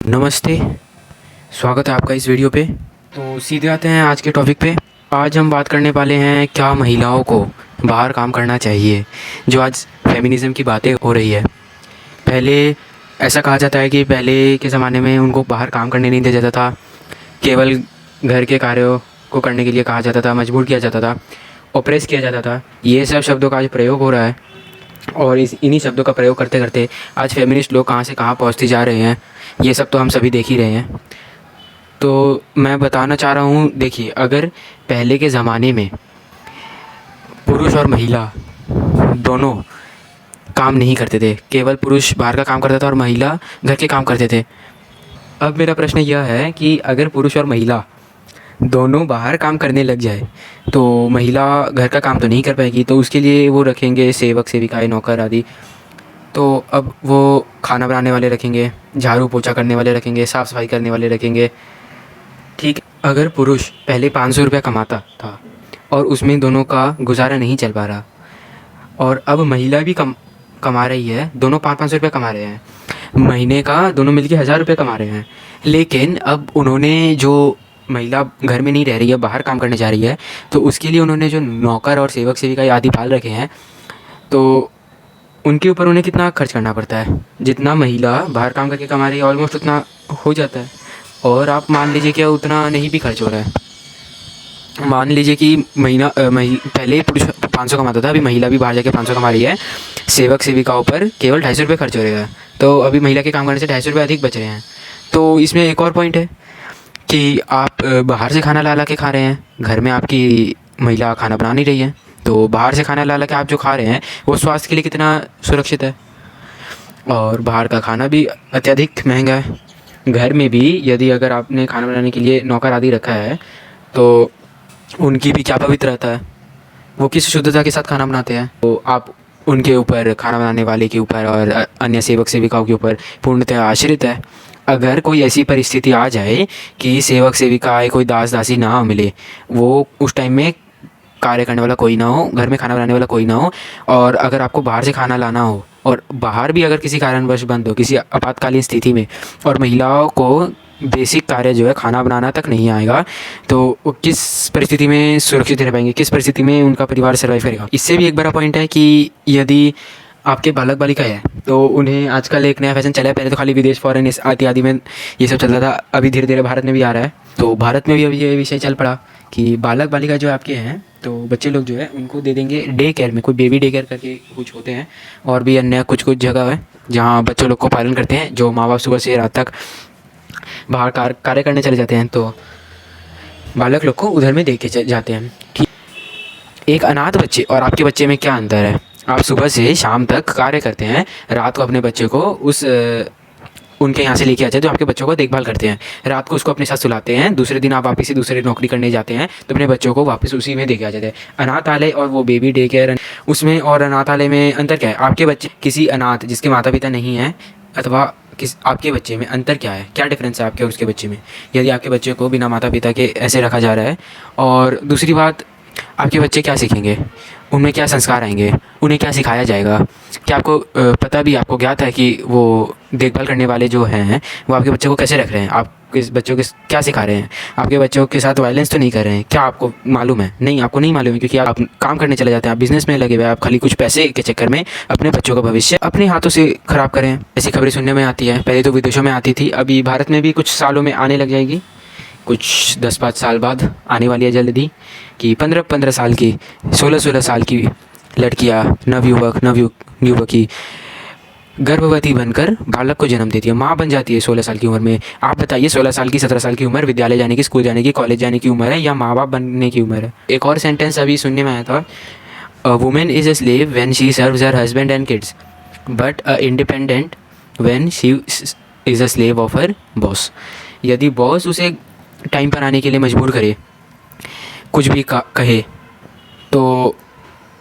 नमस्ते, स्वागत है आपका इस वीडियो पे। तो सीधे आते हैं आज के टॉपिक पे। आज हम बात करने वाले हैं क्या महिलाओं को बाहर काम करना चाहिए, जो आज फेमिनिज़म की बातें हो रही है। पहले ऐसा कहा जाता है कि पहले के ज़माने में उनको बाहर काम करने नहीं दिया जाता था, केवल घर के कार्यों को करने के लिए कहा जाता था, मजबूर किया जाता था, ऑप्रेस किया जाता था। ये सब शब्दों का आज प्रयोग हो रहा है और इन्हीं शब्दों का प्रयोग करते करते आज फेमिनिस्ट लोग कहाँ से कहाँ पहुँचते जा रहे हैं, ये सब तो हम सभी देख ही रहे हैं। तो मैं बताना चाह रहा हूँ, देखिए, अगर पहले के ज़माने में पुरुष और महिला दोनों काम नहीं करते थे, केवल पुरुष बाहर का काम करता था और महिला घर के काम करते थे। अब मेरा प्रश्न यह है कि अगर पुरुष और महिला दोनों बाहर काम करने लग जाए तो महिला घर का काम तो नहीं कर पाएगी, तो उसके लिए वो रखेंगे सेवक सेविकाएं, नौकर आदि। तो अब वो खाना बनाने वाले रखेंगे, झाड़ू पोछा करने वाले रखेंगे, साफ़ सफाई करने वाले रखेंगे। ठीक, अगर पुरुष पहले 500 रुपये कमाता था और उसमें दोनों का गुजारा नहीं चल पा रहा, और अब महिला भी कमा रही है, दोनों 500 रुपये कमा रहे हैं, महीने का दोनों मिलके 1000 रुपये कमा रहे हैं। लेकिन अब उन्होंने जो महिला घर में नहीं रह रही है, बाहर काम करने जा रही है, तो उसके लिए उन्होंने जो नौकर और सेवक सेविका आदि पाल रखे हैं, तो उनके ऊपर उन्हें कितना खर्च करना पड़ता है। जितना महिला बाहर काम करके कमा रही है ऑलमोस्ट उतना हो जाता है। और आप मान लीजिए कि उतना नहीं भी खर्च हो रहा है। मान लीजिए कि पहले पुरुष 500 कमाता था, अभी महिला भी बाहर जाके 500 कमा रही है, सेवक सेविकाओं पर केवल 250 रुपये खर्च हो रहा है, तो अभी महिला के काम करने से 250 रुपये अधिक बच रहे हैं। तो इसमें एक और पॉइंट है कि आप बाहर से खाना ला के खा रहे हैं, घर में आपकी महिला खाना बना नहीं रही है, तो बाहर से खाना ला के आप जो खा रहे हैं वो स्वास्थ्य के लिए कितना सुरक्षित है। और बाहर का खाना भी अत्यधिक महंगा है। घर में भी यदि अगर आपने खाना बनाने के लिए नौकर आदि रखा है तो उनकी भी क्या पवित्रता है, वो किस शुद्धता के साथ खाना बनाते हैं। तो आप उनके ऊपर, खाना बनाने वाले के ऊपर और अन्य सेवक सेविकाओं के ऊपर पूर्णतः आश्रित है। अगर कोई ऐसी परिस्थिति आ जाए कि सेवक सेविकाएँ, कोई दास दासी ना मिले, वो उस टाइम में कार्य करने वाला कोई ना हो, घर में खाना बनाने वाला कोई ना हो, और अगर आपको बाहर से खाना लाना हो और बाहर भी अगर किसी कारणवश बंद हो, किसी आपातकालीन स्थिति में, और महिलाओं को बेसिक कार्य जो है खाना बनाना तक नहीं आएगा, तो वो किस परिस्थिति में सुरक्षित रह पाएंगे, किस परिस्थिति में उनका परिवार सर्वाइव करेगा। इससे भी एक बड़ा पॉइंट है कि यदि आपके बालक बालिका है तो उन्हें, आजकल एक नया फैशन चला है, पहले तो खाली विदेश फॉरेन इत्यादि आदि में ये सब चलता था, अभी धीरे धीरे भारत में भी आ रहा है। तो भारत में भी अभी ये विषय चल पड़ा कि बालक बालिका जो आपके हैं, तो बच्चे लोग जो है उनको दे देंगे डे केयर में, कोई बेबी डे केयर करके कुछ होते हैं, और भी अन्य कुछ कुछ जगह है जहाँ बच्चों लोग को पालन करते हैं, जो माँ बाप सुबह से रात तक बाहर कार्य करने चले जाते हैं, तो बालक लोग को उधर में दे के जाते हैं। ठीक, एक अनाथ बच्चे और आपके बच्चे में क्या अंतर है? आप सुबह से शाम तक कार्य करते हैं, रात को अपने बच्चे को उनके यहाँ से लेके आ जाए, तो आपके बच्चों को देखभाल करते हैं, रात को उसको अपने साथ सुलाते हैं, दूसरे दिन आप वापस से दूसरी नौकरी करने जाते हैं, तो अपने बच्चों को वापस उसी में देके आ जाते हैं। अनाथालय और वो बेबी डे केयर, उसमें और अनाथालय में अंतर क्या है? आपके बच्चे किसी अनाथ जिसके माता पिता नहीं हैं, अथवा आपके बच्चे में अंतर क्या है, क्या डिफरेंस है आपके और उसके बच्चे में, यदि आपके बच्चे को बिना माता पिता के ऐसे रखा जा रहा है? और दूसरी बात, आपके बच्चे क्या सीखेंगे, उनमें क्या संस्कार आएंगे, उन्हें क्या सिखाया जाएगा? क्या आपको पता भी, आपको ज्ञात है कि वो देखभाल करने वाले जो हैं वो आपके बच्चों को कैसे रख रहे हैं, आप किस बच्चों के क्या सिखा रहे हैं? आपके बच्चों के साथ वायलेंस तो नहीं कर रहे हैं? क्या आपको मालूम है? नहीं, आपको नहीं मालूम है, क्योंकि आप काम करने चले जाते हैं, आप बिजनेस में लगे हुए हैं, आप खाली कुछ पैसे के चक्कर में अपने बच्चों का भविष्य अपने हाथों से ख़राब करें। ऐसी खबरें सुनने में आती है, पहले तो विदेशों में आती थी, अभी भारत में भी कुछ सालों में आने लग जाएगी, कुछ 10-5 साल बाद आने वाली है जल्दी, कि 15-15 साल की, 16-16 साल की लड़कियां, नवयुवकी गर्भवती बनकर बालक को जन्म देती है, माँ बन जाती है 16 साल की उम्र में। आप बताइए, 16 साल की, 17 साल की उम्र विद्यालय जाने की, स्कूल जाने की, कॉलेज जाने की उम्र है, या माँ बाप बनने की उम्र है? एक और सेंटेंस अभी सुनने में आया था, a women is a slave when she serves her husband and kids, but a independent when she is a slave of her boss. यदि बॉस उसे टाइम पर आने के लिए मजबूर करे, कुछ भी कहे, तो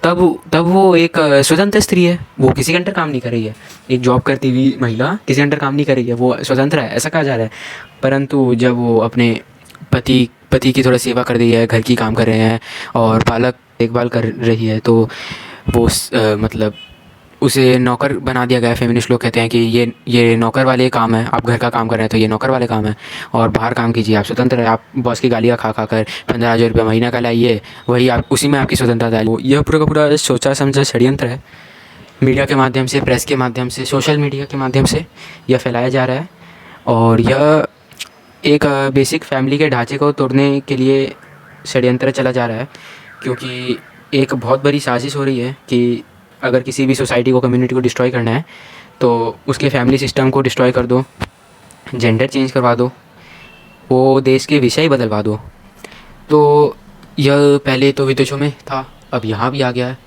तब वो एक स्वतंत्र स्त्री है, वो किसी के अंडर काम नहीं कर रही है। एक जॉब करती हुई महिला किसी अंडर काम नहीं कर रही है, वो स्वतंत्र है, ऐसा कहा जा रहा है। परंतु जब वो अपने पति की थोड़ा सेवा कर रही है, घर की काम कर रहे हैं और बालक देखभाल कर रही है, तो वो मतलब उसे नौकर बना दिया गया है। फेमिनिस्ट लोग कहते हैं कि ये नौकर वाले काम है, आप घर का काम कर रहे हैं तो ये नौकर वाले काम है, और बाहर काम कीजिए, आप स्वतंत्र है, आप बॉस की गालियाँ खा खा कर 15,000 रुपये महीना का लाइए, वही आप उसी में आपकी स्वतंत्रता है। यह पूरा का पूरा सोचा समझा षड्यंत्र है। मीडिया के माध्यम से, प्रेस के माध्यम से, सोशल मीडिया के माध्यम से यह फैलाया जा रहा है, और यह एक बेसिक फैमिली के ढांचे को तोड़ने के लिए षड्यंत्र चला जा रहा है। क्योंकि एक बहुत बड़ी साजिश हो रही है कि अगर किसी भी सोसाइटी को, कम्युनिटी को डिस्ट्रॉय करना है तो उसके फैमिली सिस्टम को डिस्ट्रॉय कर दो, जेंडर चेंज करवा दो, वो देश के विषय ही बदलवा दो। तो यह पहले तो विदेशों में था, अब यहाँ भी आ गया है।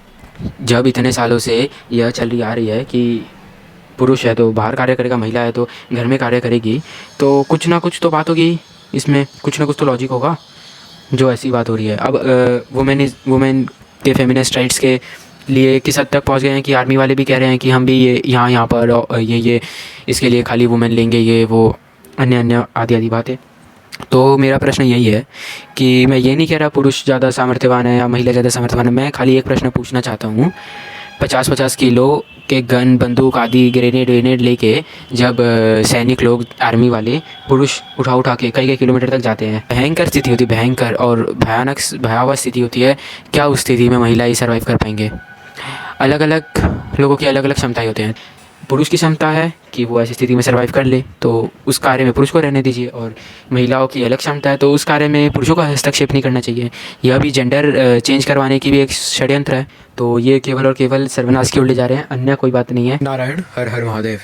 जब इतने सालों से यह चल आ रही है कि पुरुष है तो बाहर कार्य करेगा, महिला है तो घर में कार्य करेगी, तो कुछ ना कुछ तो बात होगी इसमें, कुछ ना कुछ तो लॉजिक होगा जो ऐसी बात हो रही है। अब वुमेन के फेमिनिस्ट राइट्स के लिए किस हद तक पहुंच गए हैं कि आर्मी वाले भी कह रहे हैं कि हम भी ये यहाँ पर ये इसके लिए खाली वुमेन लेंगे, ये वो अन्य आदि आदि बातें। तो मेरा प्रश्न यही है कि मैं ये नहीं कह रहा पुरुष ज़्यादा सामर्थ्यवान है या महिला ज़्यादा सामर्थ्यवान है, मैं खाली एक प्रश्न पूछना चाहता हूँ। 50-50 किलो के गन, बंदूक आदि, ग्रेनेड लेके जब सैनिक लोग, आर्मी वाले पुरुष उठा के कई किलोमीटर तक जाते हैं, भयंकर स्थिति होती है, भयंकर और भयावह स्थिति होती है। क्या उस स्थिति में महिलाएं सर्वाइव कर पाएंगे? अलग अलग लोगों की अलग अलग क्षमताएं होते हैं। पुरुष की क्षमता है कि वो ऐसी स्थिति में सर्वाइव कर ले, तो उस कार्य में पुरुष को रहने दीजिए, और महिलाओं की अलग क्षमता है तो उस कार्य में पुरुषों का हस्तक्षेप नहीं करना चाहिए। यह भी जेंडर चेंज करवाने की भी एक षड्यंत्र है। तो ये केवल और केवल सर्वनाश की ओर ले जा रहे हैं, अन्य कोई बात नहीं है। नारायण हर हर महादेव।